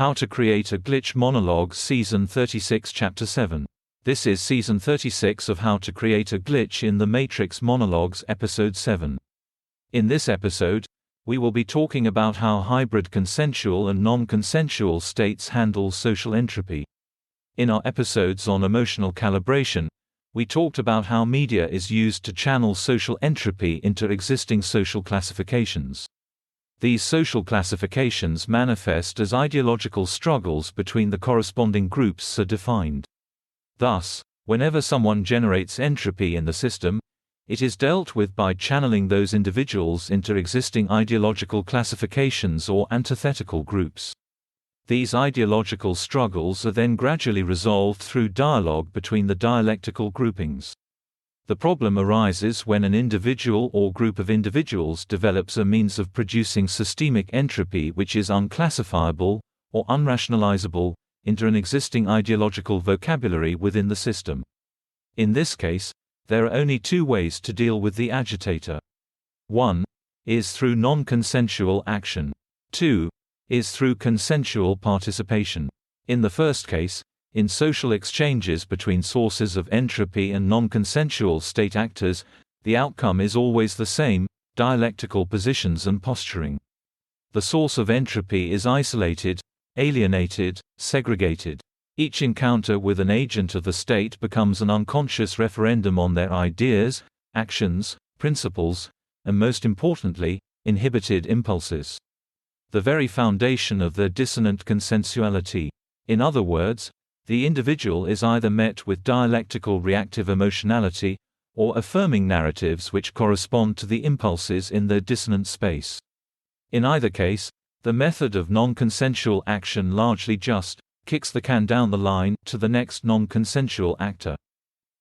How to Create a Glitch Monologues Season 36 Chapter 7. This is Season 36 of How to Create a Glitch in the Matrix Monologues Episode 7. In this episode, we will be talking about how hybrid consensual and non-consensual states handle social entropy. In our episodes on emotional calibration, we talked about how media is used to channel social entropy into existing social classifications. These social classifications manifest as ideological struggles between the corresponding groups so defined. Thus, whenever someone generates entropy in the system, it is dealt with by channeling those individuals into existing ideological classifications or antithetical groups. These ideological struggles are then gradually resolved through dialogue between the dialectical groupings. The problem arises when an individual or group of individuals develops a means of producing systemic entropy which is unclassifiable, or unrationalizable, into an existing ideological vocabulary within the system. In this case, there are only two ways to deal with the agitator. 1 is through non-consensual action. 2 is through consensual participation. In the first case, in social exchanges between sources of entropy and non-consensual state actors, the outcome is always the same: dialectical positions and posturing. The source of entropy is isolated, alienated, segregated. Each encounter with an agent of the state becomes an unconscious referendum on their ideas, actions, principles, and most importantly, inhibited impulses. The very foundation of their dissonant consensuality. In other words, the individual is either met with dialectical reactive emotionality, or affirming narratives which correspond to the impulses in their dissonant space. In either case, the method of non-consensual action largely just kicks the can down the line to the next non-consensual actor.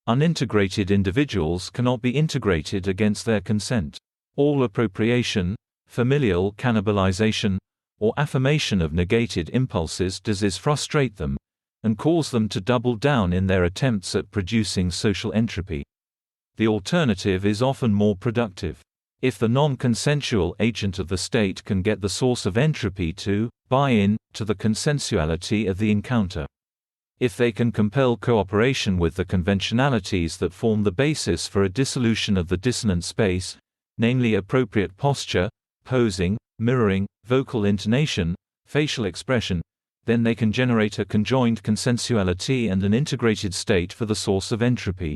Unintegrated individuals cannot be integrated against their consent. All appropriation, familial cannibalization, or affirmation of negated impulses does frustrate them, and cause them to double down in their attempts at producing social entropy. The alternative is often more productive. If the non-consensual agent of the state can get the source of entropy to buy in to the consensuality of the encounter. If they can compel cooperation with the conventionalities that form the basis for a dissolution of the dissonant space, namely appropriate posture, posing, mirroring, vocal intonation, facial expression, then they can generate a conjoined consensuality and an integrated state for the source of entropy.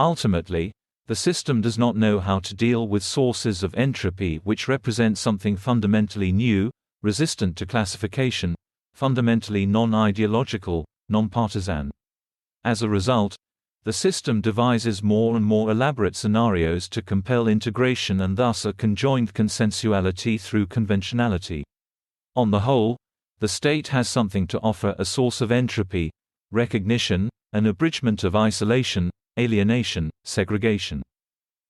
Ultimately, the system does not know how to deal with sources of entropy which represent something fundamentally new, resistant to classification, fundamentally non-ideological, non-partisan. As a result, the system devises more and more elaborate scenarios to compel integration and thus a conjoined consensuality through conventionality. On the whole, the state has something to offer: a source of entropy, recognition, an abridgment of isolation, alienation, segregation.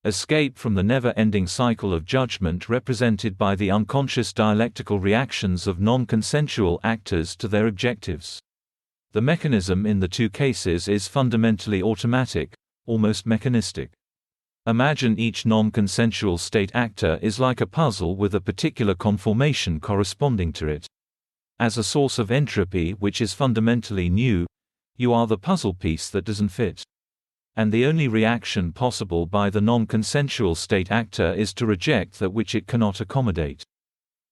Escape from the never-ending cycle of judgment represented by the unconscious dialectical reactions of non-consensual actors to their objectives. The mechanism in the two cases is fundamentally automatic, almost mechanistic. Imagine each non-consensual state actor is like a puzzle with a particular conformation corresponding to it. As a source of entropy which is fundamentally new, you are the puzzle piece that doesn't fit. And the only reaction possible by the non-consensual state actor is to reject that which it cannot accommodate.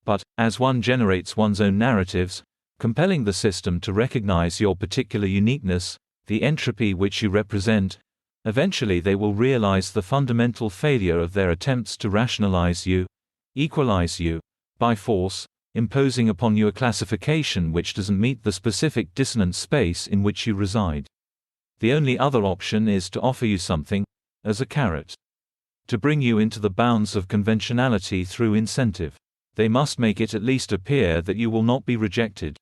But, as one generates one's own narratives, compelling the system to recognize your particular uniqueness, the entropy which you represent, eventually they will realize the fundamental failure of their attempts to rationalize you, equalize you, by force, imposing upon you a classification which doesn't meet the specific dissonant space in which you reside. The only other option is to offer you something, as a carrot. To bring you into the bounds of conventionality through incentive. They must make it at least appear that you will not be rejected.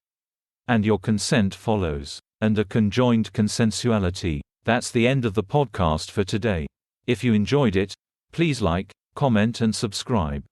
And your consent follows. And a conjoined consensuality. That's the end of the podcast for today. If you enjoyed it, please like, comment and subscribe.